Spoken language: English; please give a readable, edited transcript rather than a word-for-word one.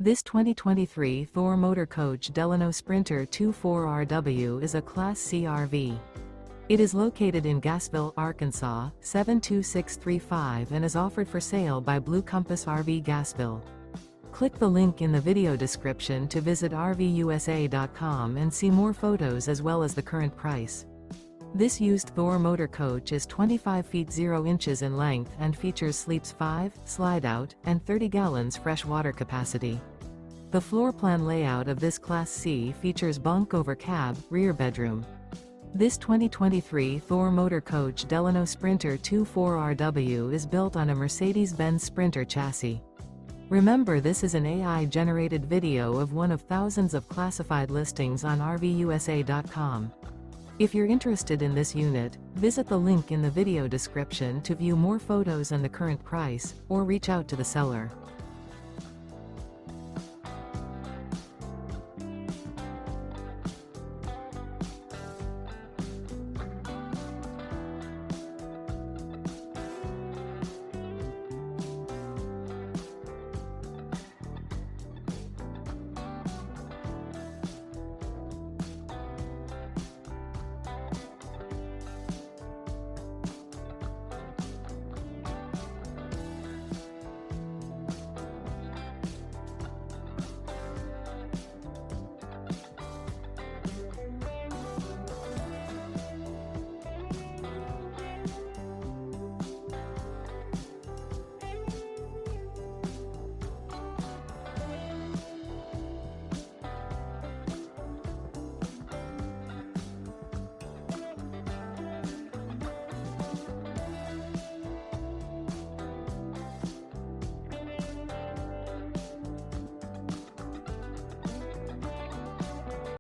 This 2023 Thor Motor Coach Delano Sprinter 24RW is a Class C RV. It is located in Gassville, Arkansas, 72635 and is offered for sale by Blue Compass RV Gassville. Click the link in the video description to visit RVUSA.com and see more photos as well as the current price. This used Thor motor coach is 25 feet 0 inches in length and features sleeps 5, Slideout, and 30 gallons fresh water capacity. The floor plan layout of this Class C features bunk over cab, rear bedroom. This 2023 Thor motor coach Delano Sprinter 24RW is built on a Mercedes-Benz Sprinter chassis. Remember, this is an AI-generated video of one of thousands of classified listings on RVUSA.com. If you're interested in this unit, visit the link in the video description to view more photos and the current price, or reach out to the seller.